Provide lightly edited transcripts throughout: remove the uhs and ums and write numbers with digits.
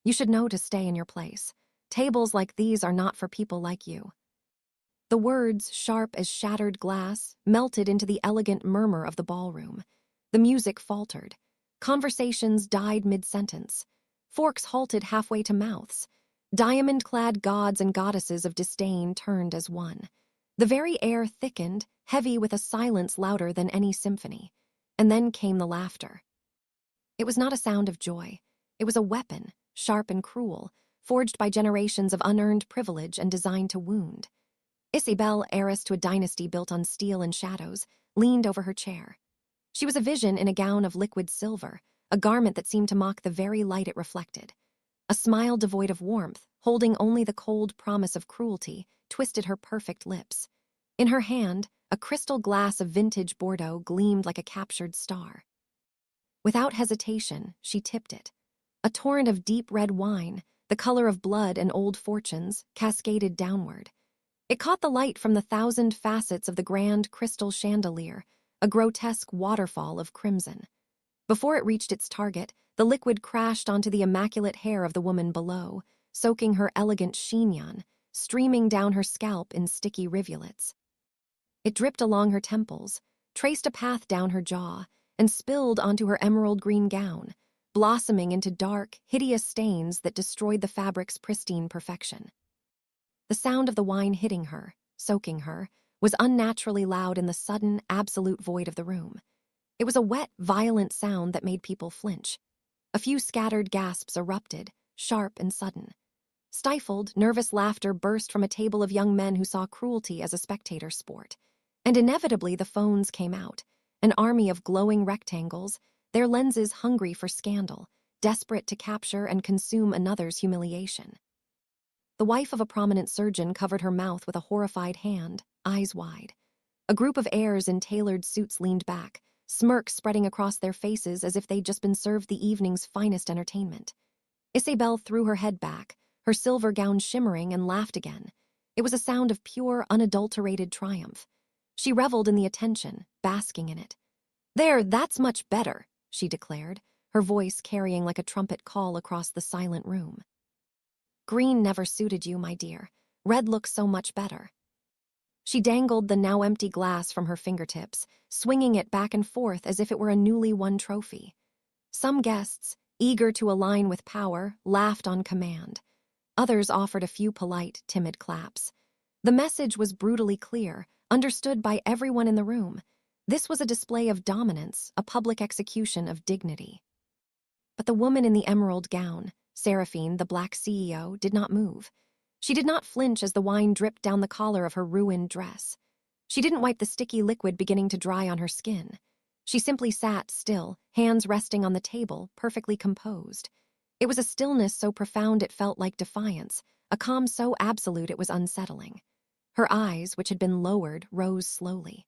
You should know to stay in your place. Tables like these are not for people like you." The words, sharp as shattered glass, melted into the elegant murmur of the ballroom. The music faltered. Conversations died mid-sentence. Forks halted halfway to mouths. Diamond-clad gods and goddesses of disdain turned as one. The very air thickened, heavy with a silence louder than any symphony. And then came the laughter. It was not a sound of joy. It was a weapon, sharp and cruel, forged by generations of unearned privilege and designed to wound. Isabelle, heiress to a dynasty built on steel and shadows, leaned over her chair. She was a vision in a gown of liquid silver, a garment that seemed to mock the very light it reflected. A smile devoid of warmth, holding only the cold promise of cruelty, twisted her perfect lips. In her hand, a crystal glass of vintage Bordeaux gleamed like a captured star. Without hesitation, she tipped it. A torrent of deep red wine, the color of blood and old fortunes, cascaded downward. It caught the light from the 1,000 facets of the grand crystal chandelier, a grotesque waterfall of crimson. Before it reached its target, the liquid crashed onto the immaculate hair of the woman below, soaking her elegant chignon, streaming down her scalp in sticky rivulets. It dripped along her temples, traced a path down her jaw, and spilled onto her emerald green gown, blossoming into dark, hideous stains that destroyed the fabric's pristine perfection. The sound of the wine hitting her, soaking her, was unnaturally loud in the sudden, absolute void of the room. It was a wet, violent sound that made people flinch. A few scattered gasps erupted, sharp and sudden. Stifled, nervous laughter burst from a table of young men who saw cruelty as a spectator sport. And inevitably the phones came out, an army of glowing rectangles, their lenses hungry for scandal, desperate to capture and consume another's humiliation. The wife of a prominent surgeon covered her mouth with a horrified hand, eyes wide. A group of heirs in tailored suits leaned back, smirks spreading across their faces as if they'd just been served the evening's finest entertainment. Isabelle threw her head back, her silver gown shimmering, and laughed again. It was a sound of pure, unadulterated triumph. She reveled in the attention, basking in it. "There, that's much better," she declared, her voice carrying like a trumpet call across the silent room. "Green never suited you, my dear. Red looks so much better." She dangled the now empty glass from her fingertips, swinging it back and forth as if it were a newly won trophy. Some guests, eager to align with power, laughed on command. Others offered a few polite, timid claps. The message was brutally clear, understood by everyone in the room. This was a display of dominance, a public execution of dignity. But the woman in the emerald gown, Seraphine, the black CEO, did not move. She did not flinch as the wine dripped down the collar of her ruined dress. She didn't wipe the sticky liquid beginning to dry on her skin. She simply sat still, hands resting on the table, perfectly composed. It was a stillness so profound it felt like defiance, a calm so absolute it was unsettling. Her eyes, which had been lowered, rose slowly.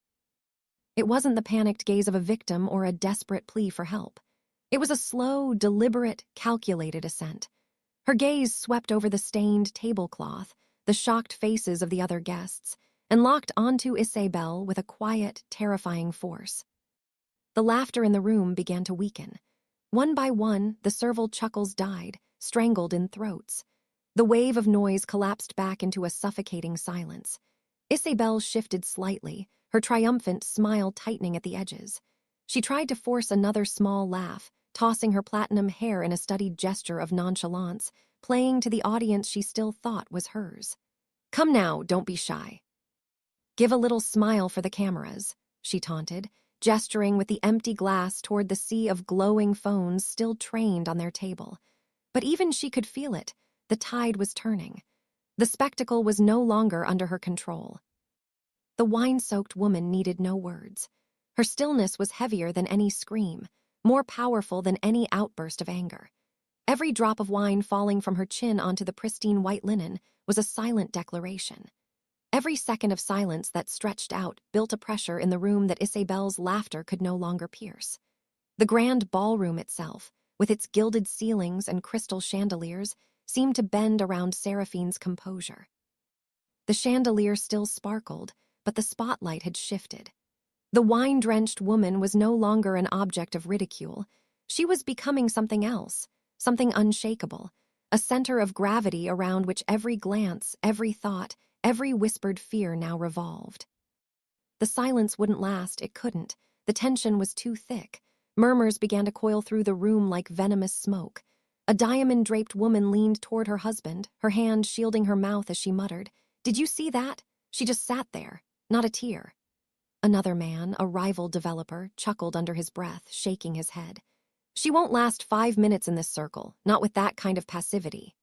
It wasn't the panicked gaze of a victim or a desperate plea for help. It was a slow, deliberate, calculated ascent. Her gaze swept over the stained tablecloth, the shocked faces of the other guests, and locked onto Isabelle with a quiet, terrifying force. The laughter in the room began to weaken. One by one, the servile chuckles died, strangled in throats. The wave of noise collapsed back into a suffocating silence. Isabelle shifted slightly, her triumphant smile tightening at the edges. She tried to force another small laugh, tossing her platinum hair in a studied gesture of nonchalance, playing to the audience she still thought was hers. "Come now, don't be shy. Give a little smile for the cameras," she taunted, gesturing with the empty glass toward the sea of glowing phones still trained on their table. But even she could feel it. The tide was turning. The spectacle was no longer under her control. The wine-soaked woman needed no words. Her stillness was heavier than any scream, more powerful than any outburst of anger. Every drop of wine falling from her chin onto the pristine white linen was a silent declaration. Every second of silence that stretched out built a pressure in the room that Isabelle's laughter could no longer pierce. The grand ballroom itself, with its gilded ceilings and crystal chandeliers, seemed to bend around Seraphine's composure. The chandelier still sparkled, but the spotlight had shifted. The wine-drenched woman was no longer an object of ridicule. She was becoming something else, something unshakable, a center of gravity around which every glance, every thought, every whispered fear now revolved. The silence wouldn't last, it couldn't. The tension was too thick. Murmurs began to coil through the room like venomous smoke. A diamond-draped woman leaned toward her husband, her hand shielding her mouth as she muttered, "Did you see that? She just sat there, not a tear." Another man, a rival developer, chuckled under his breath, shaking his head. "She won't last 5 minutes in this circle, not with that kind of passivity."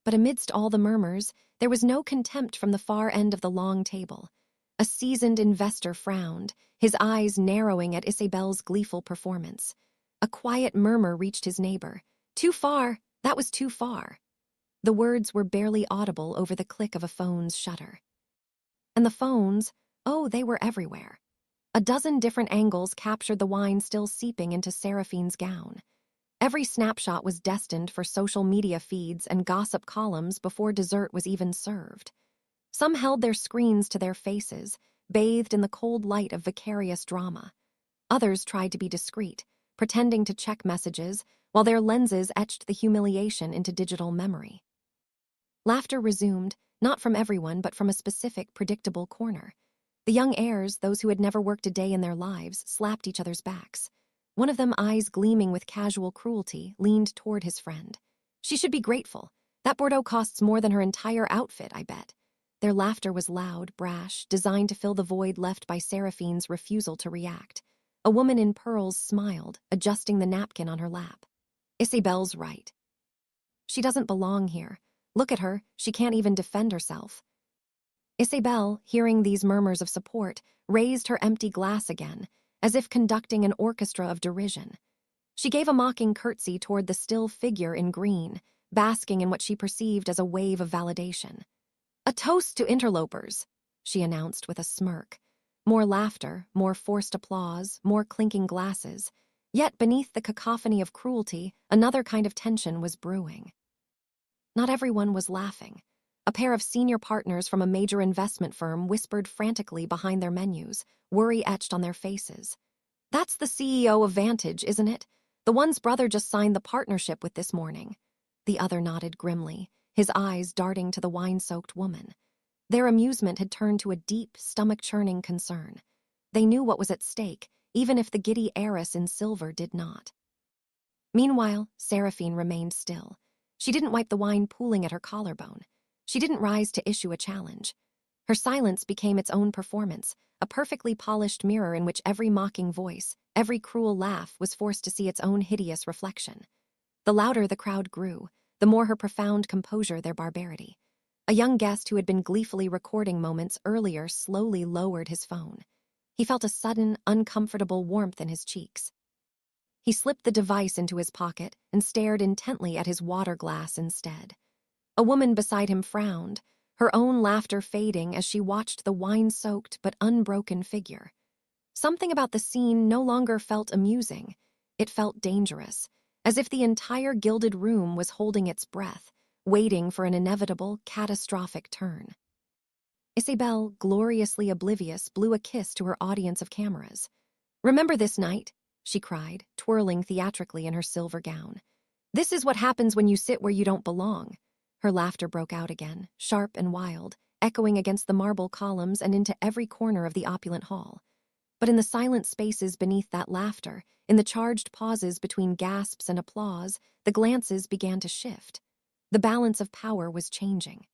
But amidst all the murmurs, there was no contempt from the far end of the long table. A seasoned investor frowned, his eyes narrowing at Isabel's gleeful performance. A quiet murmur reached his neighbor. "Too far, that was too far." The words were barely audible over the click of a phone's shutter. And the phones, oh, they were everywhere. A dozen different angles captured the wine still seeping into Seraphine's gown. Every snapshot was destined for social media feeds and gossip columns before dessert was even served. Some held their screens to their faces, bathed in the cold light of vicarious drama. Others tried to be discreet, pretending to check messages, while their lenses etched the humiliation into digital memory. Laughter resumed, not from everyone but from a specific, predictable corner. The young heirs, those who had never worked a day in their lives, slapped each other's backs. One of them, eyes gleaming with casual cruelty, leaned toward his friend. "She should be grateful. That Bordeaux costs more than her entire outfit, I bet." Their laughter was loud, brash, designed to fill the void left by Seraphine's refusal to react. A woman in pearls smiled, adjusting the napkin on her lap. "Isabel's right. She doesn't belong here. Look at her, she can't even defend herself." Isabel, hearing these murmurs of support, raised her empty glass again, as if conducting an orchestra of derision. She gave a mocking curtsy toward the still figure in green, basking in what she perceived as a wave of validation. "A toast to interlopers," she announced with a smirk. More laughter, more forced applause, more clinking glasses. Yet beneath the cacophony of cruelty, another kind of tension was brewing. Not everyone was laughing. A pair of senior partners from a major investment firm whispered frantically behind their menus, worry etched on their faces. "That's the CEO of Vantage, isn't it? The one's brother just signed the partnership with this morning." The other nodded grimly, his eyes darting to the wine-soaked woman. Their amusement had turned to a deep, stomach-churning concern. They knew what was at stake, even if the giddy heiress in silver did not. Meanwhile, Seraphine remained still. She didn't wipe the wine pooling at her collarbone. She didn't rise to issue a challenge. Her silence became its own performance, a perfectly polished mirror in which every mocking voice, every cruel laugh was forced to see its own hideous reflection. The louder the crowd grew, the more her profound composure their barbarity. A young guest who had been gleefully recording moments earlier slowly lowered his phone. He felt a sudden, uncomfortable warmth in his cheeks. He slipped the device into his pocket and stared intently at his water glass instead. A woman beside him frowned, her own laughter fading as she watched the wine-soaked but unbroken figure. Something about the scene no longer felt amusing. It felt dangerous, as if the entire gilded room was holding its breath, waiting for an inevitable, catastrophic turn. Isabel, gloriously oblivious, blew a kiss to her audience of cameras. "Remember this night?" she cried, twirling theatrically in her silver gown. "This is what happens when you sit where you don't belong." Her laughter broke out again, sharp and wild, echoing against the marble columns and into every corner of the opulent hall. But in the silent spaces beneath that laughter, in the charged pauses between gasps and applause, the glances began to shift. The balance of power was changing.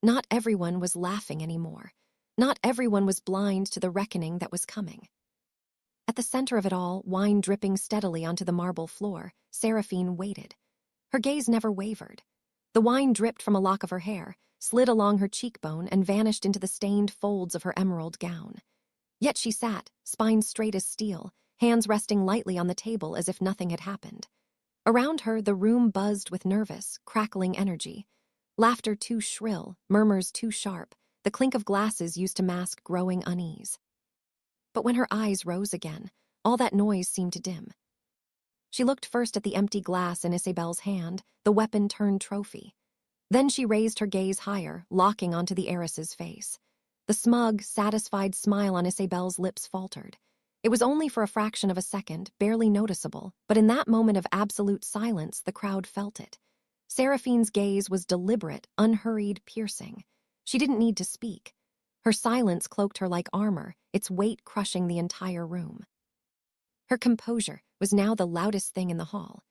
Not everyone was laughing anymore. Not everyone was blind to the reckoning that was coming. At the center of it all, wine dripping steadily onto the marble floor, Seraphine waited. Her gaze never wavered. The wine dripped from a lock of her hair, slid along her cheekbone, and vanished into the stained folds of her emerald gown. Yet she sat, spine straight as steel, hands resting lightly on the table as if nothing had happened. Around her, the room buzzed with nervous, crackling energy. Laughter too shrill, murmurs too sharp, the clink of glasses used to mask growing unease. But when her eyes rose again, all that noise seemed to dim. She looked first at the empty glass in Isabel's hand, the weapon-turned trophy. Then she raised her gaze higher, locking onto the heiress's face. The smug, satisfied smile on Isabel's lips faltered. It was only for a fraction of a second, barely noticeable, but in that moment of absolute silence, the crowd felt it. Seraphine's gaze was deliberate, unhurried, piercing. She didn't need to speak. Her silence cloaked her like armor, its weight crushing the entire room. Her composure was now the loudest thing in the hall.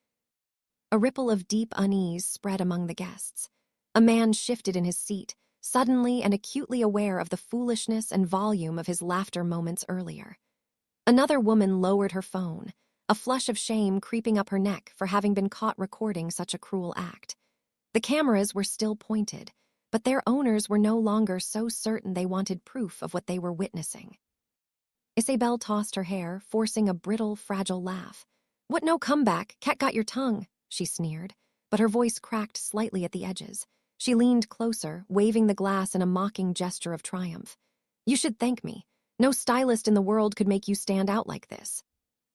A ripple of deep unease spread among the guests. A man shifted in his seat, suddenly and acutely aware of the foolishness and volume of his laughter moments earlier. Another woman lowered her phone, a flush of shame creeping up her neck for having been caught recording such a cruel act. The cameras were still pointed, but their owners were no longer so certain they wanted proof of what they were witnessing. Isabelle tossed her hair, forcing a brittle, fragile laugh. "What no comeback? Cat got your tongue," she sneered, but her voice cracked slightly at the edges. She leaned closer, waving the glass in a mocking gesture of triumph. "You should thank me. No stylist in the world could make you stand out like this."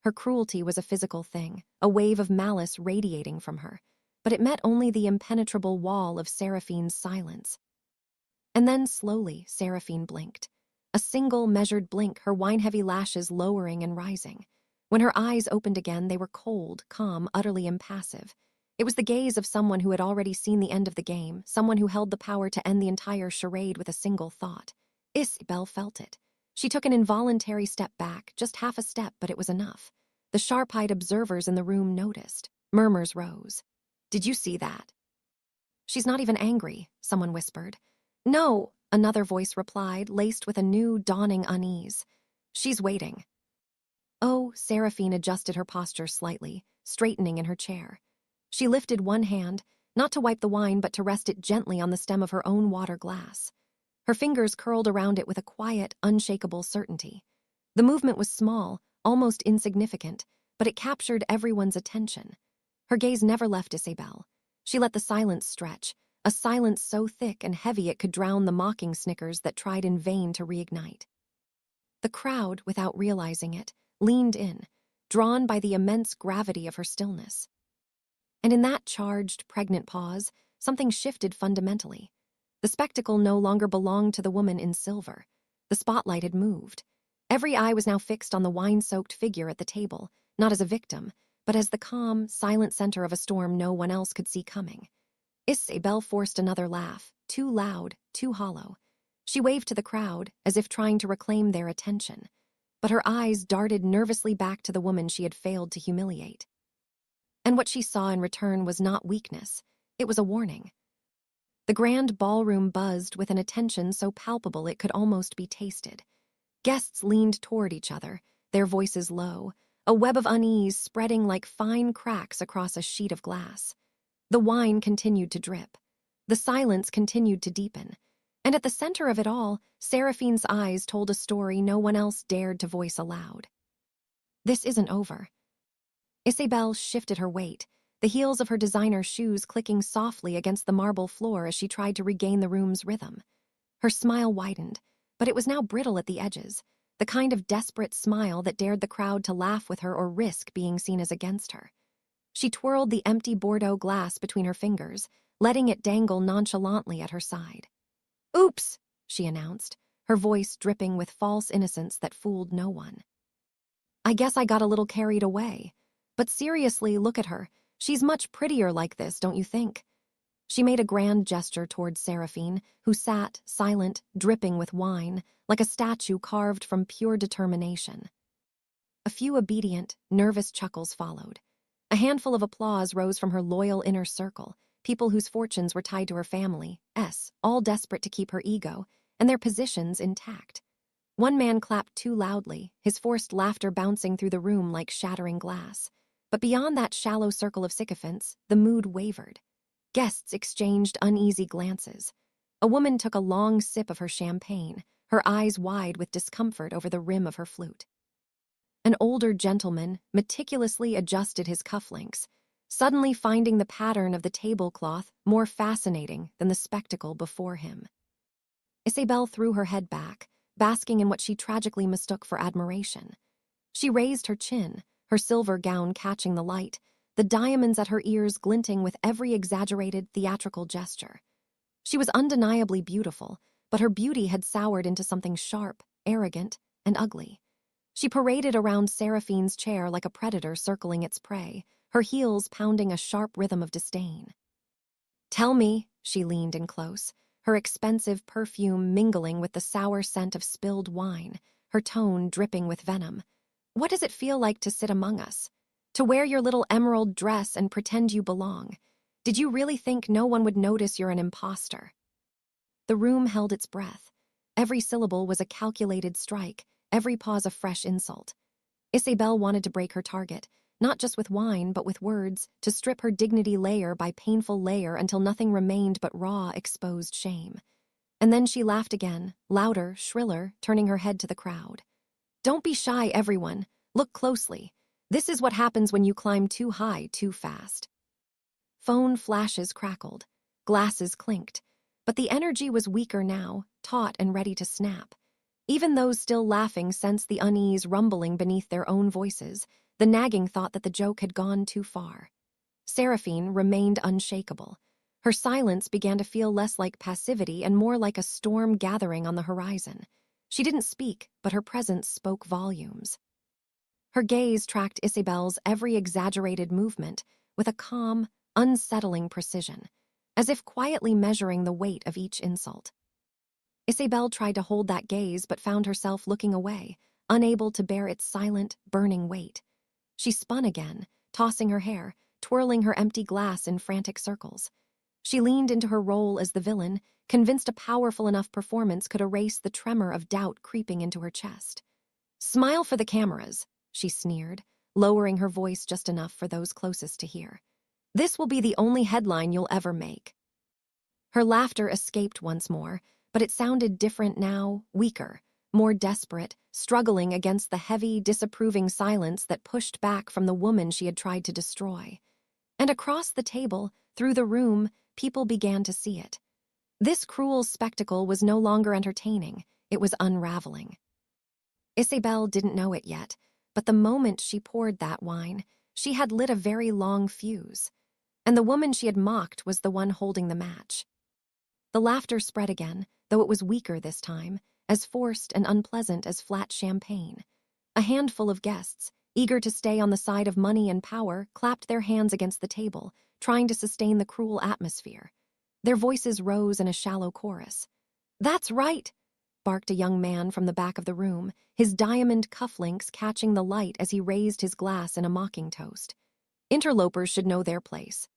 Her cruelty was a physical thing, a wave of malice radiating from her, but it met only the impenetrable wall of Seraphine's silence. And then, slowly, Seraphine blinked. A single, measured blink, her wine-heavy lashes lowering and rising. When her eyes opened again, they were cold, calm, utterly impassive. It was the gaze of someone who had already seen the end of the game, someone who held the power to end the entire charade with a single thought. Isabelle felt it. She took an involuntary step back, just half a step, but it was enough. The sharp-eyed observers in the room noticed. Murmurs rose. "Did you see that?" "She's not even angry," someone whispered. "No," another voice replied, laced with a new, dawning unease. "She's waiting." Oh, Seraphine adjusted her posture slightly, straightening in her chair. She lifted one hand, not to wipe the wine but to rest it gently on the stem of her own water glass. Her fingers curled around it with a quiet, unshakable certainty. The movement was small, almost insignificant, but it captured everyone's attention. Her gaze never left Isabelle. She let the silence stretch, a silence so thick and heavy it could drown the mocking snickers that tried in vain to reignite. The crowd, without realizing it, leaned in, drawn by the immense gravity of her stillness. And in that charged, pregnant pause, something shifted fundamentally. The spectacle no longer belonged to the woman in silver. The spotlight had moved. Every eye was now fixed on the wine-soaked figure at the table, not as a victim, but as the calm, silent center of a storm no one else could see coming. Isabelle forced another laugh, too loud, too hollow. She waved to the crowd, as if trying to reclaim their attention, but her eyes darted nervously back to the woman she had failed to humiliate. And what she saw in return was not weakness, it was a warning. The grand ballroom buzzed with an attention so palpable it could almost be tasted. Guests leaned toward each other, their voices low, a web of unease spreading like fine cracks across a sheet of glass. The wine continued to drip. The silence continued to deepen. And at the center of it all, Seraphine's eyes told a story no one else dared to voice aloud. "This isn't over." Isabelle shifted her weight, the heels of her designer shoes clicking softly against the marble floor as she tried to regain the room's rhythm. Her smile widened, but it was now brittle at the edges, the kind of desperate smile that dared the crowd to laugh with her or risk being seen as against her. She twirled the empty Bordeaux glass between her fingers, letting it dangle nonchalantly at her side. "Oops," she announced, her voice dripping with false innocence that fooled no one. "I guess I got a little carried away. But seriously, look at her. She's much prettier like this, don't you think?" She made a grand gesture towards Seraphine, who sat, silent, dripping with wine, like a statue carved from pure determination. A few obedient, nervous chuckles followed. A handful of applause rose from her loyal inner circle, people whose fortunes were tied to her family, all desperate to keep her ego, and their positions intact. One man clapped too loudly, his forced laughter bouncing through the room like shattering glass. But beyond that shallow circle of sycophants, the mood wavered. Guests exchanged uneasy glances. A woman took a long sip of her champagne, her eyes wide with discomfort over the rim of her flute. An older gentleman meticulously adjusted his cufflinks, suddenly finding the pattern of the tablecloth more fascinating than the spectacle before him. Isabelle threw her head back, basking in what she tragically mistook for admiration. She raised her chin, her silver gown catching the light, the diamonds at her ears glinting with every exaggerated theatrical gesture. She was undeniably beautiful, but her beauty had soured into something sharp, arrogant, and ugly. She paraded around Seraphine's chair like a predator circling its prey, her heels pounding a sharp rhythm of disdain. Tell me, she leaned in close, her expensive perfume mingling with the sour scent of spilled wine, her tone dripping with venom. What does it feel like to sit among us? To wear your little emerald dress and pretend you belong? Did you really think no one would notice you're an imposter? The room held its breath. Every syllable was a calculated strike, every pause a fresh insult. Isabel wanted to break her target, not just with wine, but with words, to strip her dignity layer by painful layer until nothing remained but raw, exposed shame. And then she laughed again, louder, shriller, turning her head to the crowd. Don't be shy, everyone. Look closely. This is what happens when you climb too high, too fast. Phone flashes crackled. Glasses clinked. But the energy was weaker now, taut and ready to snap. Even those still laughing sensed the unease rumbling beneath their own voices, the nagging thought that the joke had gone too far. Seraphine remained unshakable. Her silence began to feel less like passivity and more like a storm gathering on the horizon. She didn't speak, but her presence spoke volumes. Her gaze tracked Isabel's every exaggerated movement with a calm, unsettling precision, as if quietly measuring the weight of each insult. Isabel tried to hold that gaze but found herself looking away, unable to bear its silent, burning weight. She spun again, tossing her hair, twirling her empty glass in frantic circles. She leaned into her role as the villain, convinced a powerful enough performance could erase the tremor of doubt creeping into her chest. "Smile for the cameras," she sneered, lowering her voice just enough for those closest to hear. "This will be the only headline you'll ever make." Her laughter escaped once more, but it sounded different now, weaker, more desperate, struggling against the heavy, disapproving silence that pushed back from the woman she had tried to destroy. And across the table, through the room, people began to see it. This cruel spectacle was no longer entertaining, it was unraveling. Isabel didn't know it yet, but the moment she poured that wine, she had lit a very long fuse. And the woman she had mocked was the one holding the match. The laughter spread again, though it was weaker this time, as forced and unpleasant as flat champagne. A handful of guests, eager to stay on the side of money and power, clapped their hands against the table, trying to sustain the cruel atmosphere. Their voices rose in a shallow chorus. "That's right," barked a young man from the back of the room, his diamond cufflinks catching the light as he raised his glass in a mocking toast. "Interlopers should know their place."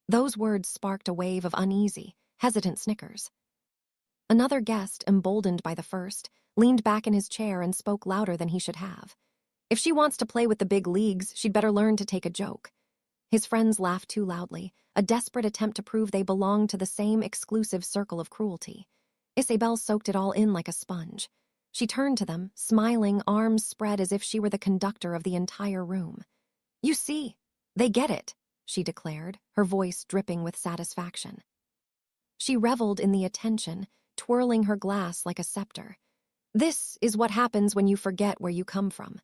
Those words sparked a wave of uneasy, hesitant snickers. Another guest, emboldened by the first, leaned back in his chair and spoke louder than he should have. "If she wants to play with the big leagues, she'd better learn to take a joke." His friends laughed too loudly, a desperate attempt to prove they belonged to the same exclusive circle of cruelty. Isabel soaked it all in like a sponge. She turned to them, smiling, arms spread as if she were the conductor of the entire room. "You see, they get it," she declared, her voice dripping with satisfaction. She reveled in the attention, twirling her glass like a scepter. "This is what happens when you forget where you come from."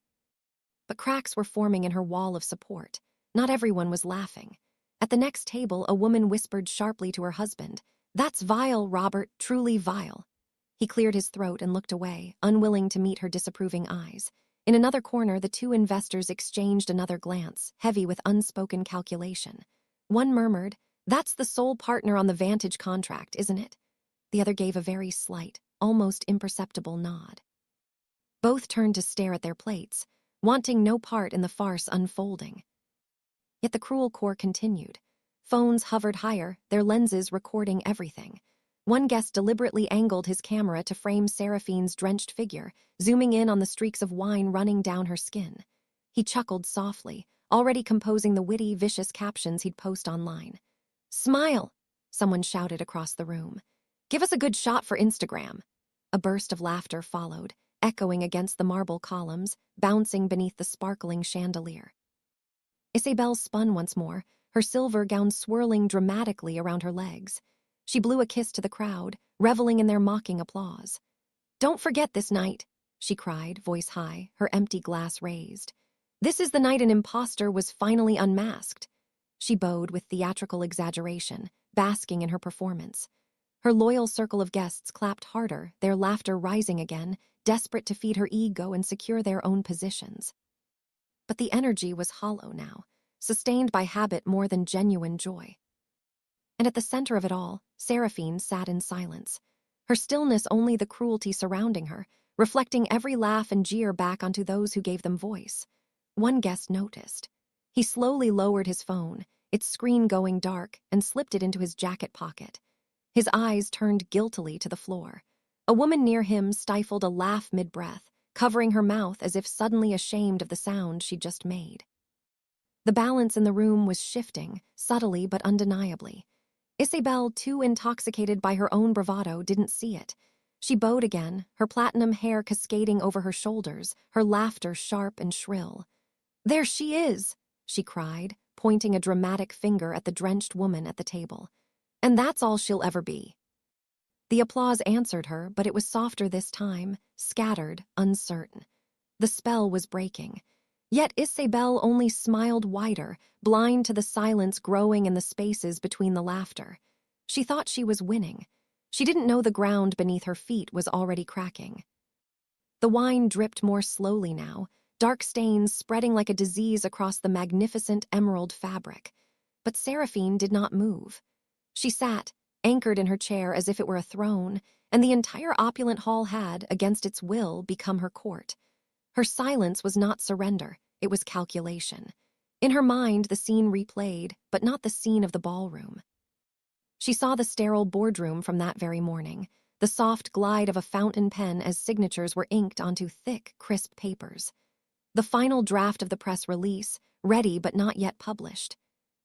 But cracks were forming in her wall of support. Not everyone was laughing. At the next table, a woman whispered sharply to her husband, "That's vile, Robert, truly vile." He cleared his throat and looked away, unwilling to meet her disapproving eyes. In another corner, the two investors exchanged another glance, heavy with unspoken calculation. One murmured, "That's the sole partner on the Vantage contract, isn't it?" The other gave a very slight, almost imperceptible nod. Both turned to stare at their plates, wanting no part in the farce unfolding. Yet the cruel core continued. Phones hovered higher, their lenses recording everything. One guest deliberately angled his camera to frame Seraphine's drenched figure, zooming in on the streaks of wine running down her skin. He chuckled softly, already composing the witty, vicious captions he'd post online. "Smile," someone shouted across the room. "Give us a good shot for Instagram." A burst of laughter followed, echoing against the marble columns, bouncing beneath the sparkling chandelier. Isabel spun once more, her silver gown swirling dramatically around her legs. She blew a kiss to the crowd, reveling in their mocking applause. "Don't forget this night," she cried, voice high, her empty glass raised. "This is the night an imposter was finally unmasked." She bowed with theatrical exaggeration, basking in her performance. Her loyal circle of guests clapped harder, their laughter rising again, desperate to feed her ego and secure their own positions. But the energy was hollow now, sustained by habit more than genuine joy. And at the center of it all, Seraphine sat in silence. Her stillness only the cruelty surrounding her, reflecting every laugh and jeer back onto those who gave them voice. One guest noticed. He slowly lowered his phone, its screen going dark, and slipped it into his jacket pocket. His eyes turned guiltily to the floor. A woman near him stifled a laugh mid-breath, covering her mouth as if suddenly ashamed of the sound she'd just made. The balance in the room was shifting, subtly but undeniably. Isabelle, too intoxicated by her own bravado, didn't see it. She bowed again, her platinum hair cascading over her shoulders, her laughter sharp and shrill. "There she is!" she cried, pointing a dramatic finger at the drenched woman at the table. "And that's all she'll ever be." The applause answered her, but it was softer this time, scattered, uncertain. The spell was breaking. Yet Isabelle only smiled wider, blind to the silence growing in the spaces between the laughter. She thought she was winning. She didn't know the ground beneath her feet was already cracking. The wine dripped more slowly now, dark stains spreading like a disease across the magnificent emerald fabric. But Seraphine did not move. She sat, anchored in her chair as if it were a throne, and the entire opulent hall had, against its will, become her court. Her silence was not surrender, it was calculation. In her mind, the scene replayed, but not the scene of the ballroom. She saw the sterile boardroom from that very morning, the soft glide of a fountain pen as signatures were inked onto thick, crisp papers. The final draft of the press release, ready but not yet published.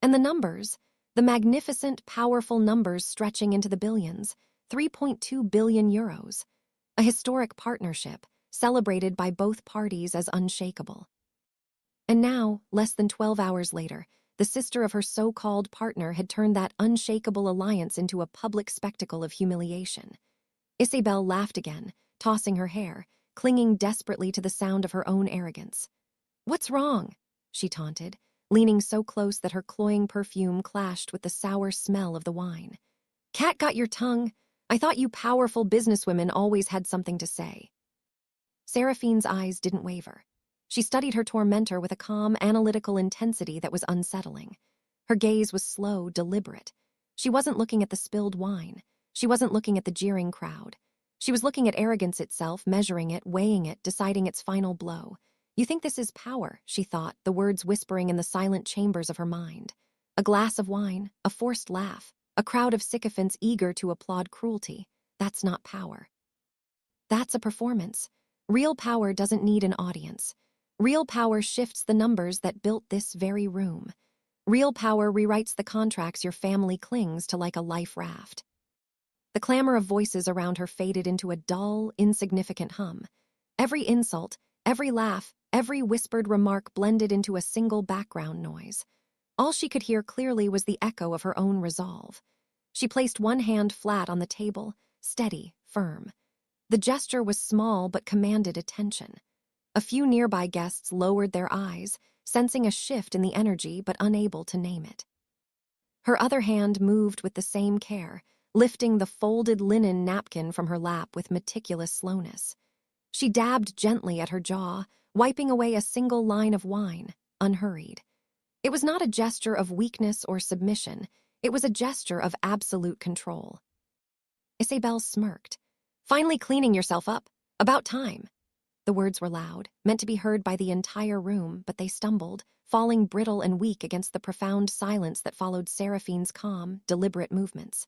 And the numbers, the magnificent, powerful numbers stretching into the billions, 3.2 billion euros. A historic partnership, celebrated by both parties as unshakable. And now, less than 12 hours later, the sister of her so-called partner had turned that unshakable alliance into a public spectacle of humiliation. Isabelle laughed again, tossing her hair, clinging desperately to the sound of her own arrogance. "What's wrong?" she taunted, leaning so close that her cloying perfume clashed with the sour smell of the wine. "Cat got your tongue? I thought you powerful businesswomen always had something to say." Seraphine's eyes didn't waver. She studied her tormentor with a calm, analytical intensity that was unsettling. Her gaze was slow, deliberate. She wasn't looking at the spilled wine. She wasn't looking at the jeering crowd. She was looking at arrogance itself, measuring it, weighing it, deciding its final blow. "You think this is power," she thought, the words whispering in the silent chambers of her mind. A glass of wine, a forced laugh, a crowd of sycophants eager to applaud cruelty. That's not power. That's a performance. Real power doesn't need an audience. Real power shifts the numbers that built this very room. Real power rewrites the contracts your family clings to like a life raft. The clamor of voices around her faded into a dull, insignificant hum. Every insult, every laugh, every whispered remark blended into a single background noise. All she could hear clearly was the echo of her own resolve. She placed one hand flat on the table, steady, firm. The gesture was small but commanded attention. A few nearby guests lowered their eyes, sensing a shift in the energy but unable to name it. Her other hand moved with the same care, lifting the folded linen napkin from her lap with meticulous slowness. She dabbed gently at her jaw, wiping away a single line of wine, unhurried. It was not a gesture of weakness or submission, it was a gesture of absolute control. Isabelle smirked. "Finally cleaning yourself up. About time." The words were loud, meant to be heard by the entire room, but they stumbled, falling brittle and weak against the profound silence that followed Seraphine's calm, deliberate movements.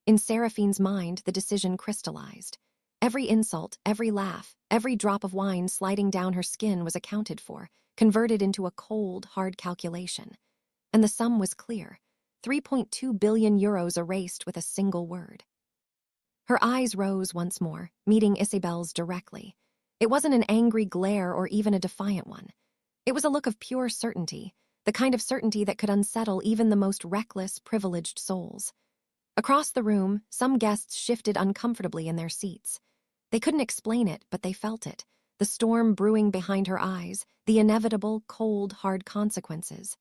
In Seraphine's mind, the decision crystallized. Every insult, every laugh, every drop of wine sliding down her skin was accounted for, converted into a cold, hard calculation. And the sum was clear. 3.2 billion euros erased with a single word. Her eyes rose once more, meeting Isabelle's directly. It wasn't an angry glare or even a defiant one. It was a look of pure certainty, the kind of certainty that could unsettle even the most reckless, privileged souls. Across the room, some guests shifted uncomfortably in their seats. They couldn't explain it, but they felt it, the storm brewing behind her eyes, the inevitable, cold, hard consequences.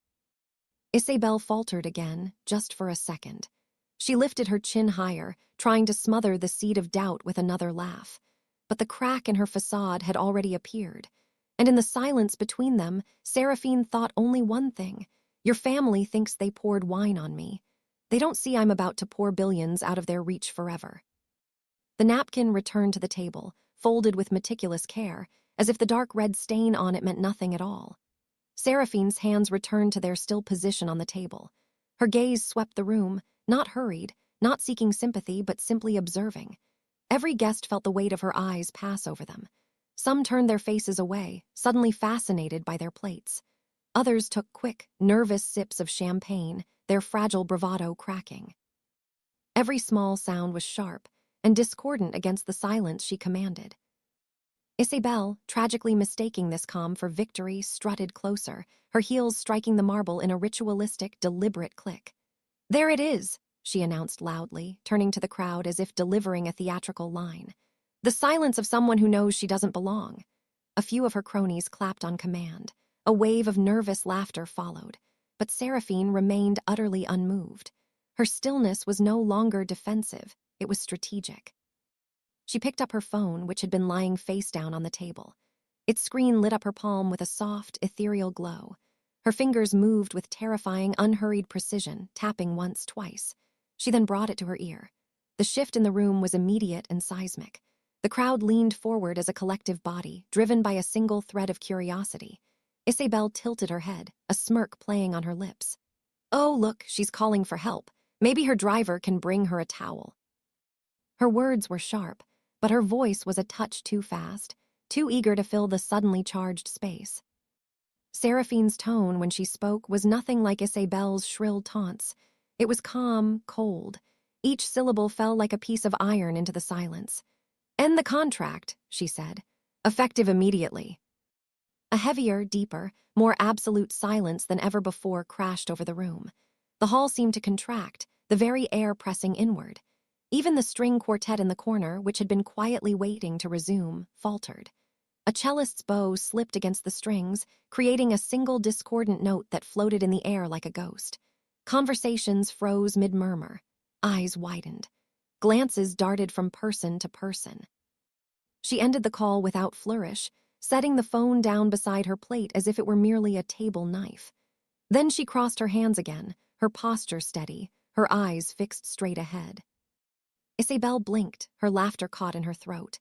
Isabelle faltered again, just for a second. She lifted her chin higher, trying to smother the seed of doubt with another laugh. But the crack in her facade had already appeared. And in the silence between them, Seraphine thought only one thing. "Your family thinks they poured wine on me. They don't see I'm about to pour billions out of their reach forever. The napkin returned to the table, folded with meticulous care, as if the dark red stain on it meant nothing at all. Seraphine's hands returned to their still position on the table. Her gaze swept the room, not hurried, not seeking sympathy, but simply observing. Every guest felt the weight of her eyes pass over them. Some turned their faces away, suddenly fascinated by their plates. Others took quick, nervous sips of champagne, their fragile bravado cracking. Every small sound was sharp and discordant against the silence she commanded. Isabelle, tragically mistaking this calm for victory, strutted closer, her heels striking the marble in a ritualistic, deliberate click. "There it is," she announced loudly, turning to the crowd as if delivering a theatrical line. The silence of someone who knows she doesn't belong. A few of her cronies clapped on command. A wave of nervous laughter followed, but Seraphine remained utterly unmoved. Her stillness was no longer defensive, it was strategic. She picked up her phone, which had been lying face down on the table. Its screen lit up her palm with a soft, ethereal glow. Her fingers moved with terrifying, unhurried precision, tapping once, twice. She then brought it to her ear. The shift in the room was immediate and seismic. The crowd leaned forward as a collective body, driven by a single thread of curiosity. Isabelle tilted her head, a smirk playing on her lips. "Oh, look, she's calling for help. Maybe her driver can bring her a towel." Her words were sharp, but her voice was a touch too fast, too eager to fill the suddenly charged space. Seraphine's tone when she spoke was nothing like Isabelle's shrill taunts. It was calm, cold. Each syllable fell like a piece of iron into the silence. "End the contract," she said. "Effective immediately." A heavier, deeper, more absolute silence than ever before crashed over the room. The hall seemed to contract, the very air pressing inward. Even the string quartet in the corner, which had been quietly waiting to resume, faltered. A cellist's bow slipped against the strings, creating a single discordant note that floated in the air like a ghost. Conversations froze mid-murmur. Eyes widened. Glances darted from person to person. She ended the call without flourish, setting the phone down beside her plate as if it were merely a table knife. Then she crossed her hands again, her posture steady, her eyes fixed straight ahead. Isabelle blinked, her laughter caught in her throat.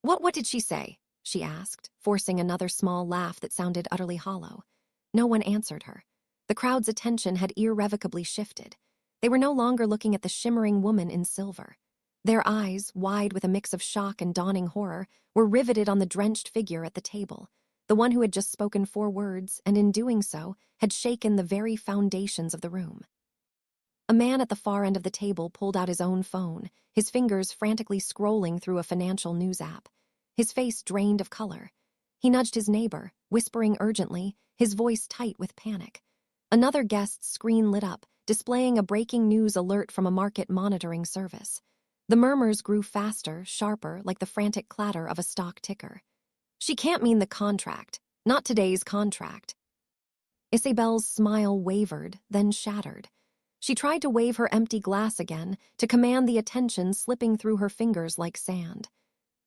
What did she say?" she asked, forcing another small laugh that sounded utterly hollow. No one answered her. The crowd's attention had irrevocably shifted. They were no longer looking at the shimmering woman in silver. Their eyes, wide with a mix of shock and dawning horror, were riveted on the drenched figure at the table, the one who had just spoken 4 words and, in doing so, had shaken the very foundations of the room. A man at the far end of the table pulled out his own phone, his fingers frantically scrolling through a financial news app. His face drained of color. He nudged his neighbor, whispering urgently, his voice tight with panic. Another guest's screen lit up, displaying a breaking news alert from a market monitoring service. The murmurs grew faster, sharper, like the frantic clatter of a stock ticker. "She can't mean the contract. Not today's contract." Isabelle's smile wavered, then shattered. She tried to wave her empty glass again, to command the attention slipping through her fingers like sand.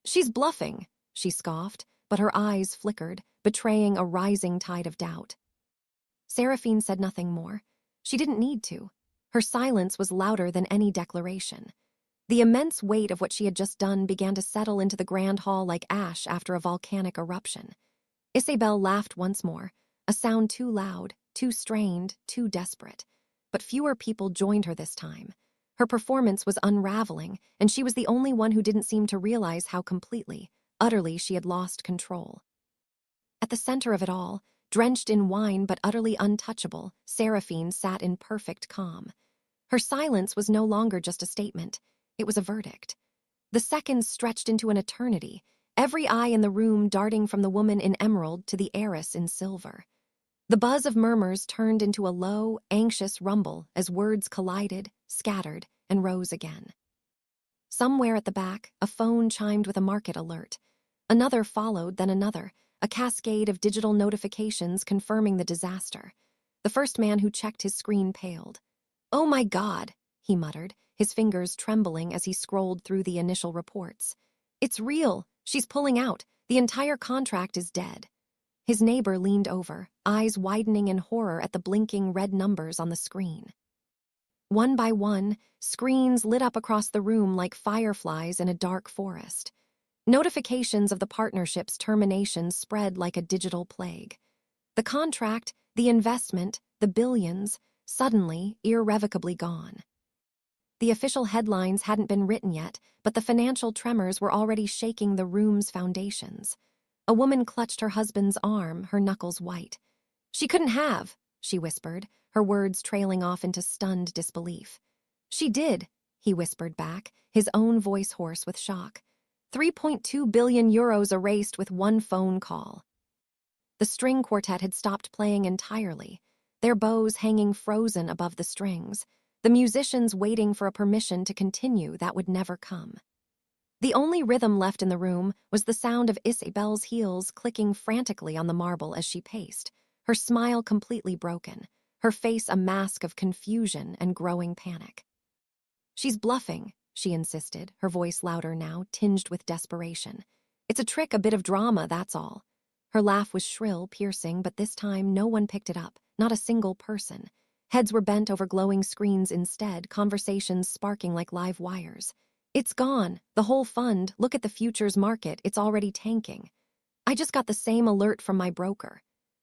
"She's bluffing," she scoffed, but her eyes flickered, betraying a rising tide of doubt. Seraphine said nothing more. She didn't need to. Her silence was louder than any declaration. The immense weight of what she had just done began to settle into the grand hall like ash after a volcanic eruption. Isabelle laughed once more, a sound too loud, too strained, too desperate. But fewer people joined her this time. Her performance was unraveling, and she was the only one who didn't seem to realize how completely, utterly she had lost control. At the center of it all, drenched in wine but utterly untouchable, Seraphine sat in perfect calm. Her silence was no longer just a statement. It was a verdict. The seconds stretched into an eternity, every eye in the room darting from the woman in emerald to the heiress in silver. The buzz of murmurs turned into a low, anxious rumble as words collided, scattered, and rose again. Somewhere at the back, a phone chimed with a market alert. Another followed, then another, a cascade of digital notifications confirming the disaster. The first man who checked his screen paled. "Oh my God," he muttered, his fingers trembling as he scrolled through the initial reports. "It's real. She's pulling out. The entire contract is dead." His neighbor leaned over, eyes widening in horror at the blinking red numbers on the screen. One by one, screens lit up across the room like fireflies in a dark forest. Notifications of the partnership's termination spread like a digital plague. The contract, the investment, the billions, suddenly, irrevocably gone. The official headlines hadn't been written yet, but the financial tremors were already shaking the room's foundations. A woman clutched her husband's arm, her knuckles white. "She couldn't have," she whispered, her words trailing off into stunned disbelief. "She did," he whispered back, his own voice hoarse with shock. 3.2 billion euros erased with one phone call. The string quartet had stopped playing entirely, their bows hanging frozen above the strings, the musicians waiting for a permission to continue that would never come. The only rhythm left in the room was the sound of Isabel's heels clicking frantically on the marble as she paced, her smile completely broken, her face a mask of confusion and growing panic. "She's bluffing," she insisted, her voice louder now, tinged with desperation. "It's a trick, a bit of drama, that's all." Her laugh was shrill, piercing, but this time no one picked it up, not a single person. Heads were bent over glowing screens instead, conversations sparking like live wires. "It's gone, the whole fund, look at the futures market, it's already tanking. I just got the same alert from my broker.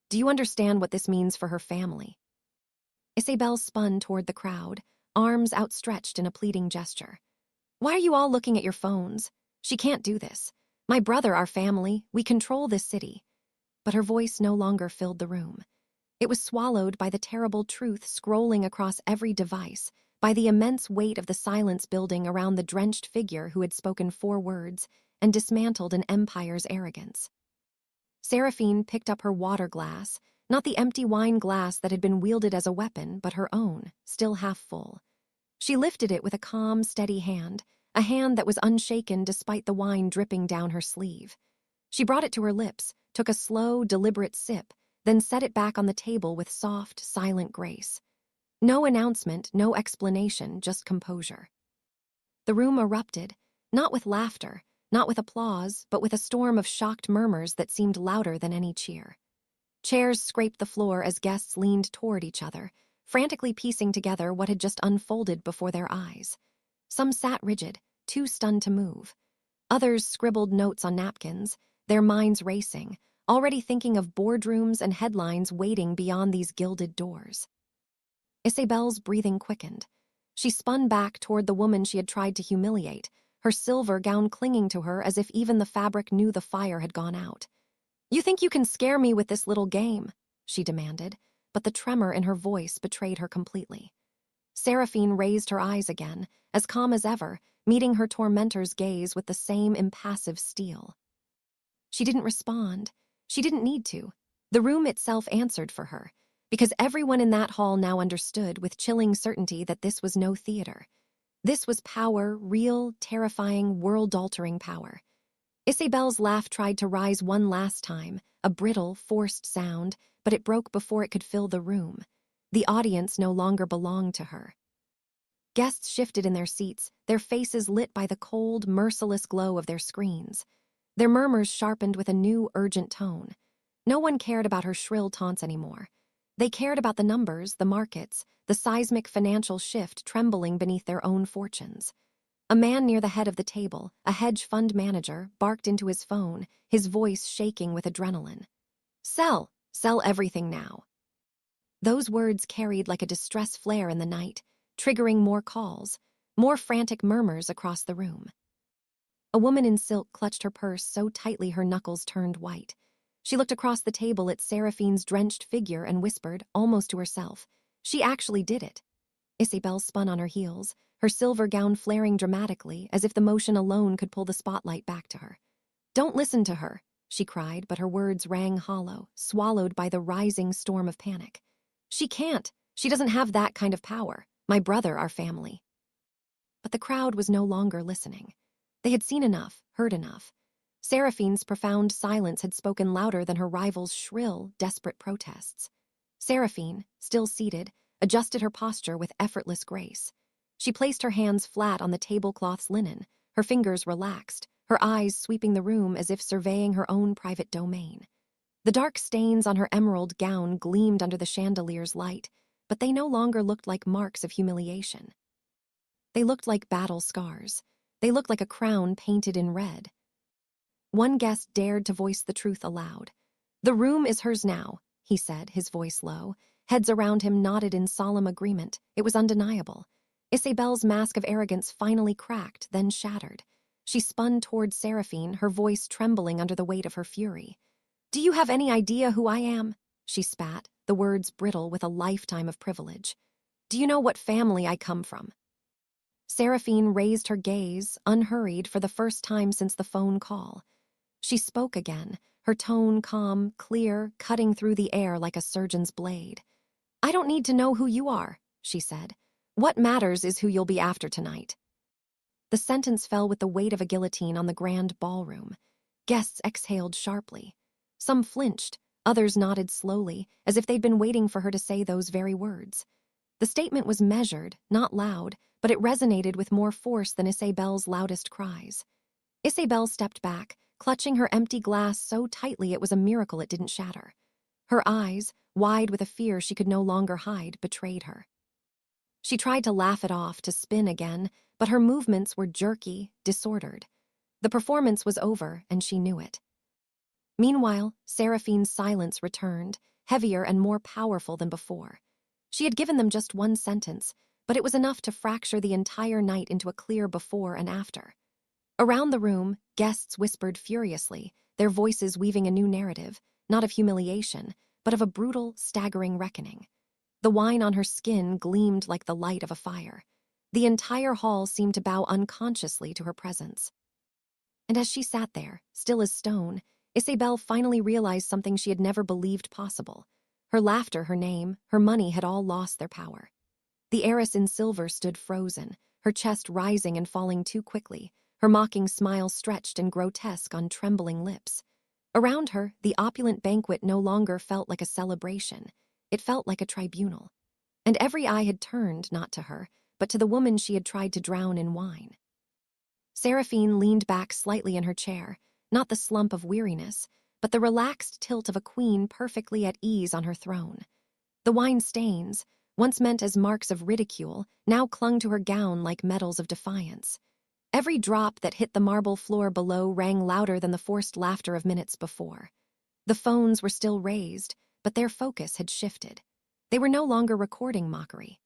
Do you understand what this means for her family?" Isabel spun toward the crowd, arms outstretched in a pleading gesture. "Why are you all looking at your phones? She can't do this. My brother, our family, we control this city." But her voice no longer filled the room. It was swallowed by the terrible truth scrolling across every device, by the immense weight of the silence building around the drenched figure who had spoken 4 words and dismantled an empire's arrogance. Seraphine picked up her water glass, not the empty wine glass that had been wielded as a weapon, but her own, still half full. She lifted it with a calm, steady hand, a hand that was unshaken despite the wine dripping down her sleeve. She brought it to her lips, took a slow, deliberate sip, then set it back on the table with soft, silent grace. No announcement, no explanation, just composure. The room erupted, not with laughter, not with applause, but with a storm of shocked murmurs that seemed louder than any cheer. Chairs scraped the floor as guests leaned toward each other, frantically piecing together what had just unfolded before their eyes. Some sat rigid, too stunned to move. Others scribbled notes on napkins, their minds racing, already thinking of boardrooms and headlines waiting beyond these gilded doors. Isabel's breathing quickened. She spun back toward the woman she had tried to humiliate, her silver gown clinging to her as if even the fabric knew the fire had gone out. "You think you can scare me with this little game?" she demanded, but the tremor in her voice betrayed her completely. Seraphine raised her eyes again, as calm as ever, meeting her tormentor's gaze with the same impassive steel. She didn't respond. She didn't need to. The room itself answered for her, because everyone in that hall now understood with chilling certainty that this was no theater. This was power, real, terrifying, world-altering power. Isabel's laugh tried to rise one last time, a brittle, forced sound, but it broke before it could fill the room. The audience no longer belonged to her. Guests shifted in their seats, their faces lit by the cold, merciless glow of their screens. Their murmurs sharpened with a new, urgent tone. No one cared about her shrill taunts anymore. They cared about the numbers, the markets, the seismic financial shift trembling beneath their own fortunes. A man near the head of the table, a hedge fund manager, barked into his phone, his voice shaking with adrenaline. "Sell! Sell everything now." Those words carried like a distress flare in the night, triggering more calls, more frantic murmurs across the room. A woman in silk clutched her purse so tightly her knuckles turned white. She looked across the table at Seraphine's drenched figure and whispered, almost to herself, "She actually did it." Isabel spun on her heels, her silver gown flaring dramatically, as if the motion alone could pull the spotlight back to her. "Don't listen to her," she cried, but her words rang hollow, swallowed by the rising storm of panic. "She can't. She doesn't have that kind of power. My brother, our family." But the crowd was no longer listening. They had seen enough, heard enough. Seraphine's profound silence had spoken louder than her rival's shrill, desperate protests. Seraphine, still seated, adjusted her posture with effortless grace. She placed her hands flat on the tablecloth's linen, her fingers relaxed, her eyes sweeping the room as if surveying her own private domain. The dark stains on her emerald gown gleamed under the chandelier's light, but they no longer looked like marks of humiliation. They looked like battle scars. They looked like a crown painted in red. One guest dared to voice the truth aloud. "The room is hers now," he said, his voice low. Heads around him nodded in solemn agreement. It was undeniable. Isabel's mask of arrogance finally cracked, then shattered. She spun toward Seraphine, her voice trembling under the weight of her fury. "Do you have any idea who I am?" she spat, the words brittle with a lifetime of privilege. "Do you know what family I come from?" Seraphine raised her gaze, unhurried, for the first time since the phone call. She spoke again, her tone calm, clear, cutting through the air like a surgeon's blade. "I don't need to know who you are," she said. "What matters is who you'll be after tonight." The sentence fell with the weight of a guillotine on the grand ballroom. Guests exhaled sharply. Some flinched, others nodded slowly, as if they'd been waiting for her to say those very words. The statement was measured, not loud, but it resonated with more force than Isabel's loudest cries. Isabel stepped back, clutching her empty glass so tightly it was a miracle it didn't shatter. Her eyes, wide with a fear she could no longer hide, betrayed her. She tried to laugh it off, to spin again, but her movements were jerky, disordered. The performance was over, and she knew it. Meanwhile, Seraphine's silence returned, heavier and more powerful than before. She had given them just one sentence, but it was enough to fracture the entire night into a clear before and after. Around the room, guests whispered furiously, their voices weaving a new narrative, not of humiliation, but of a brutal, staggering reckoning. The wine on her skin gleamed like the light of a fire. The entire hall seemed to bow unconsciously to her presence. And as she sat there, still as stone, Isabel finally realized something she had never believed possible. Her laughter, her name, her money had all lost their power. The heiress in silver stood frozen, her chest rising and falling too quickly, her mocking smile stretched and grotesque on trembling lips. Around her, the opulent banquet no longer felt like a celebration. It felt like a tribunal. And every eye had turned, not to her, but to the woman she had tried to drown in wine. Seraphine leaned back slightly in her chair, not the slump of weariness, but the relaxed tilt of a queen perfectly at ease on her throne. The wine stains, once meant as marks of ridicule, now clung to her gown like medals of defiance. Every drop that hit the marble floor below rang louder than the forced laughter of minutes before. The phones were still raised, but their focus had shifted. They were no longer recording mockery.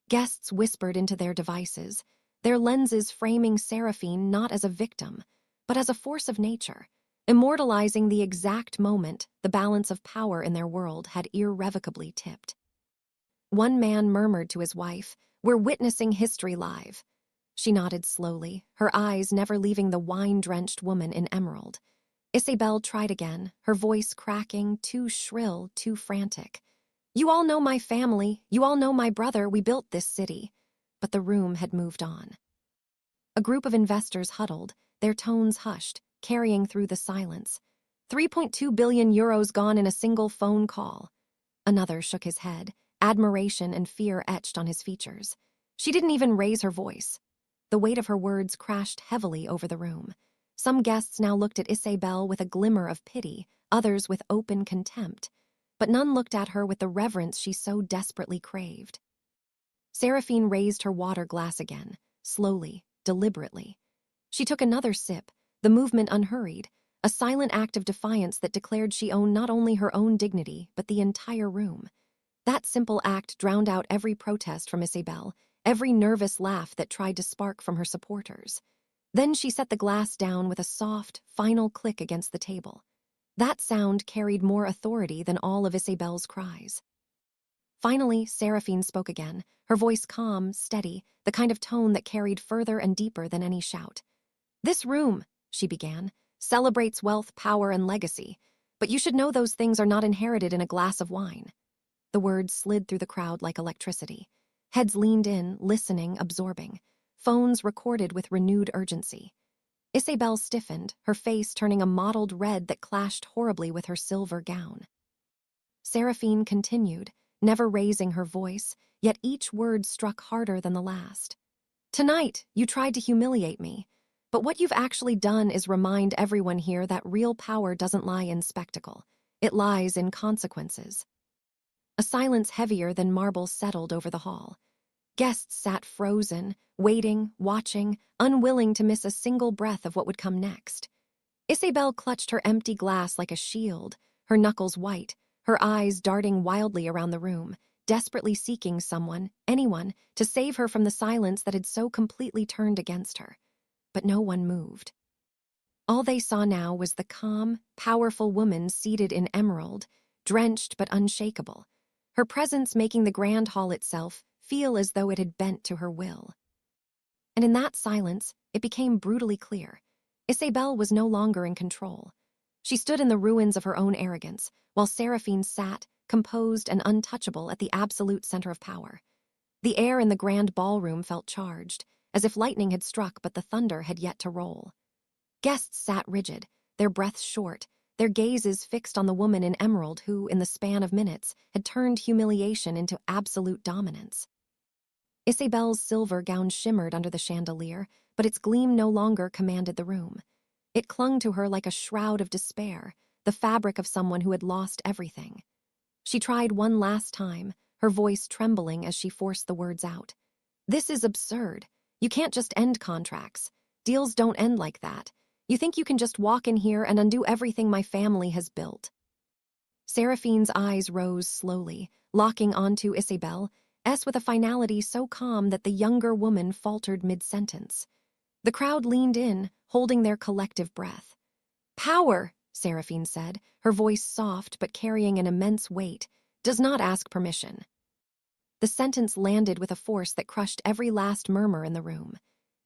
Guests whispered into their devices, their lenses framing Seraphine not as a victim, but as a force of nature, immortalizing the exact moment the balance of power in their world had irrevocably tipped. One man murmured to his wife, "We're witnessing history live." She nodded slowly, her eyes never leaving the wine-drenched woman in emerald. Isabel tried again, her voice cracking, too shrill, too frantic. "You all know my family, you all know my brother, we built this city." But the room had moved on. A group of investors huddled, their tones hushed, carrying through the silence. 3.2 billion euros gone in a single phone call. Another shook his head, admiration and fear etched on his features. She didn't even raise her voice. The weight of her words crashed heavily over the room. Some guests now looked at Isabel with a glimmer of pity, others with open contempt, but none looked at her with the reverence she so desperately craved. Seraphine raised her water glass again, slowly, deliberately. She took another sip, the movement unhurried, a silent act of defiance that declared she owned not only her own dignity, but the entire room. That simple act drowned out every protest from Isabel, every nervous laugh that tried to spark from her supporters. Then she set the glass down with a soft, final click against the table. That sound carried more authority than all of Isabel's cries. Finally, Seraphine spoke again, her voice calm, steady, the kind of tone that carried further and deeper than any shout. "This room," she began, "celebrates wealth, power, and legacy, but you should know those things are not inherited in a glass of wine." The words slid through the crowd like electricity. Heads leaned in, listening, absorbing. Phones recorded with renewed urgency. Isabel stiffened, her face turning a mottled red that clashed horribly with her silver gown. Seraphine continued, never raising her voice, yet each word struck harder than the last. "Tonight, you tried to humiliate me, but what you've actually done is remind everyone here that real power doesn't lie in spectacle. It lies in consequences." A silence heavier than marble settled over the hall. Guests sat frozen, waiting, watching, unwilling to miss a single breath of what would come next. Isabel clutched her empty glass like a shield, her knuckles white, her eyes darting wildly around the room, desperately seeking someone, anyone, to save her from the silence that had so completely turned against her. But no one moved. All they saw now was the calm, powerful woman seated in emerald, drenched but unshakable, her presence making the grand hall itself feel as though it had bent to her will. And in that silence, it became brutally clear. Isabel was no longer in control. She stood in the ruins of her own arrogance, while Seraphine sat, composed and untouchable at the absolute center of power. The air in the grand ballroom felt charged, as if lightning had struck but the thunder had yet to roll. Guests sat rigid, their breaths short, their gazes fixed on the woman in emerald who, in the span of minutes, had turned humiliation into absolute dominance. Isabel's silver gown shimmered under the chandelier, but its gleam no longer commanded the room. It clung to her like a shroud of despair, the fabric of someone who had lost everything. She tried one last time, her voice trembling as she forced the words out. "This is absurd. You can't just end contracts. Deals don't end like that. You think you can just walk in here and undo everything my family has built." Seraphine's eyes rose slowly, locking onto Isabel, with a finality so calm that the younger woman faltered mid-sentence. The crowd leaned in, holding their collective breath. "Power," Seraphine said, her voice soft but carrying an immense weight, "does not ask permission." The sentence landed with a force that crushed every last murmur in the room.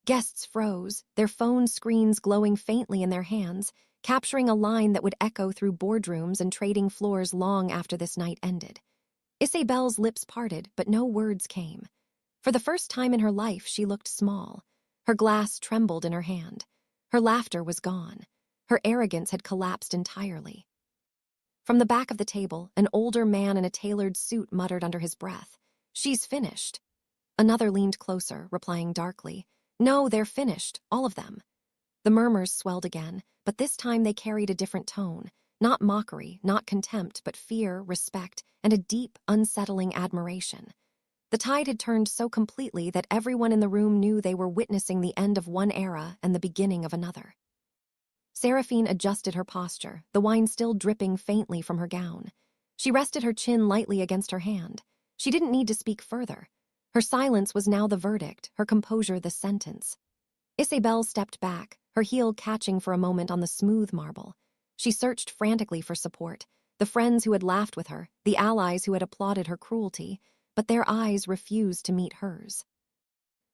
Guests froze, their phone screens glowing faintly in their hands, capturing a line that would echo through boardrooms and trading floors long after this night ended. Isabel's lips parted, but no words came. For the first time in her life, she looked small. Her glass trembled in her hand. Her laughter was gone. Her arrogance had collapsed entirely. From the back of the table, an older man in a tailored suit muttered under his breath, "She's finished." Another leaned closer, replying darkly, "No, they're finished, all of them." The murmurs swelled again, but this time they carried a different tone. Not mockery, not contempt, but fear, respect, and a deep, unsettling admiration. The tide had turned so completely that everyone in the room knew they were witnessing the end of one era and the beginning of another. Seraphine adjusted her posture, the wine still dripping faintly from her gown. She rested her chin lightly against her hand. She didn't need to speak further. Her silence was now the verdict, her composure the sentence. Isabel stepped back, her heel catching for a moment on the smooth marble. She searched frantically for support, the friends who had laughed with her, the allies who had applauded her cruelty, but their eyes refused to meet hers.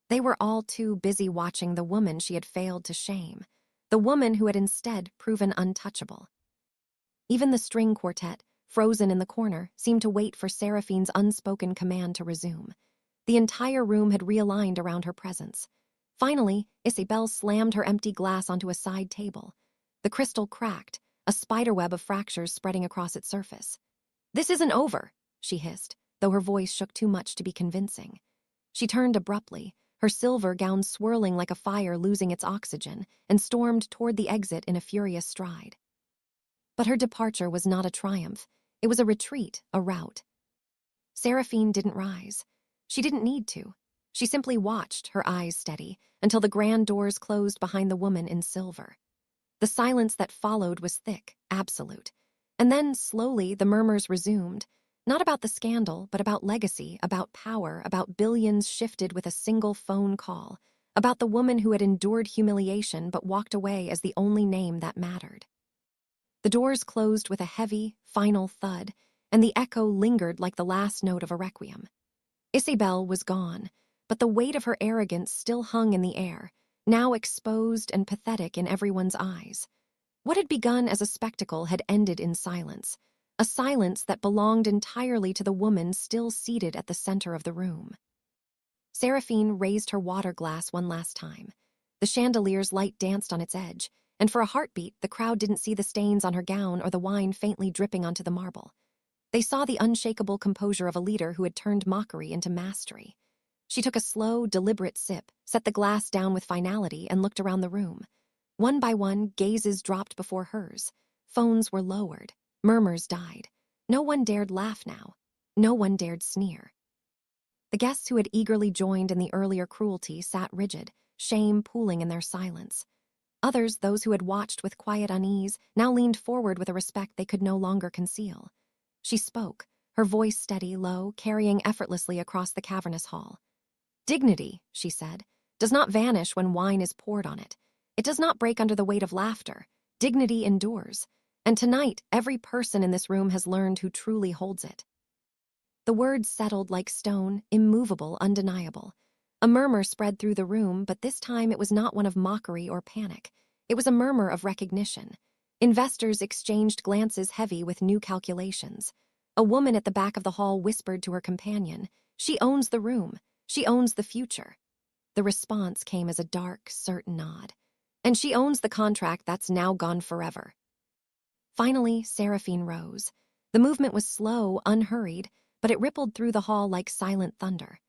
They were all too busy watching the woman she had failed to shame, the woman who had instead proven untouchable. Even the string quartet, frozen in the corner, seemed to wait for Seraphine's unspoken command to resume. The entire room had realigned around her presence. Finally, Isabel slammed her empty glass onto a side table. The crystal cracked, a spiderweb of fractures spreading across its surface. "This isn't over," she hissed, though her voice shook too much to be convincing. She turned abruptly, her silver gown swirling like a fire losing its oxygen, and stormed toward the exit in a furious stride. But her departure was not a triumph. It was a retreat, a rout. Seraphine didn't rise. She didn't need to. She simply watched, her eyes steady, until the grand doors closed behind the woman in silver. The silence that followed was thick, absolute. And then, slowly, the murmurs resumed, not about the scandal, but about legacy, about power, about billions shifted with a single phone call, about the woman who had endured humiliation but walked away as the only name that mattered. The doors closed with a heavy, final thud, and the echo lingered like the last note of a requiem. Isabel was gone, but the weight of her arrogance still hung in the air, now exposed and pathetic in everyone's eyes. What had begun as a spectacle had ended in silence, a silence that belonged entirely to the woman still seated at the center of the room. Seraphine raised her water glass one last time. The chandelier's light danced on its edge, and for a heartbeat, the crowd didn't see the stains on her gown or the wine faintly dripping onto the marble. They saw the unshakable composure of a leader who had turned mockery into mastery. She took a slow, deliberate sip, set the glass down with finality, and looked around the room. One by one, gazes dropped before hers. Phones were lowered. Murmurs died. No one dared laugh now. no one dared sneer. The guests who had eagerly joined in the earlier cruelty sat rigid, shame pooling in their silence. Others, those who had watched with quiet unease, now leaned forward with a respect they could no longer conceal. She spoke, her voice steady, low, carrying effortlessly across the cavernous hall. "Dignity," she said, "does not vanish when wine is poured on it. It does not break under the weight of laughter. Dignity endures. And tonight, every person in this room has learned who truly holds it." The words settled like stone, immovable, undeniable. A murmur spread through the room, but this time it was not one of mockery or panic. It was a murmur of recognition. Investors exchanged glances heavy with new calculations. A woman at the back of the hall whispered to her companion, "She owns the room. She owns the future." The response came as a dark, certain nod. "And she owns the contract that's now gone forever." Finally, Seraphine rose. The movement was slow, unhurried, but it rippled through the hall like silent thunder.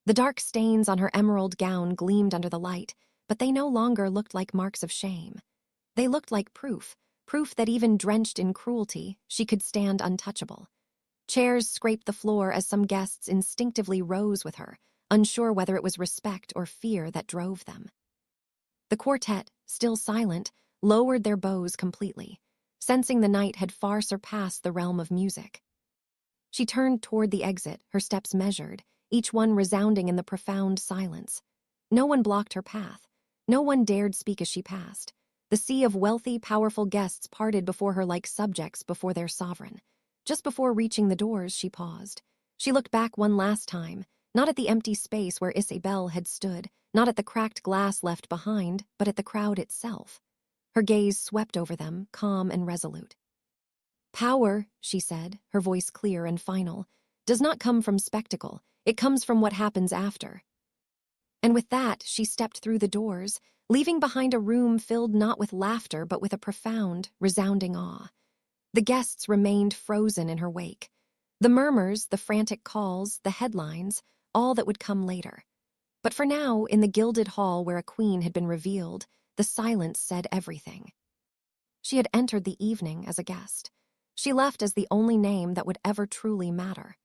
The dark stains on her emerald gown gleamed under the light, but they no longer looked like marks of shame. They looked like proof that even drenched in cruelty, she could stand untouchable. Chairs scraped the floor as some guests instinctively rose with her, unsure whether it was respect or fear that drove them. The quartet, still silent, lowered their bows completely, sensing the night had far surpassed the realm of music. She turned toward the exit, her steps measured, each one resounding in the profound silence. No one blocked her path. No one dared speak as she passed. The sea of wealthy, powerful guests parted before her like subjects before their sovereign. Just before reaching the doors, she paused. She looked back one last time, not at the empty space where Isabelle had stood, not at the cracked glass left behind, but at the crowd itself. Her gaze swept over them, calm and resolute. "Power," she said, her voice clear and final, "does not come from spectacle. It comes from what happens after." And with that, she stepped through the doors, leaving behind a room filled not with laughter but with a profound, resounding awe. The guests remained frozen in her wake. The murmurs, the frantic calls, the headlines, all that would come later. But for now, in the gilded hall where a queen had been revealed, the silence said everything. She had entered the evening as a guest. She left as the only name that would ever truly matter.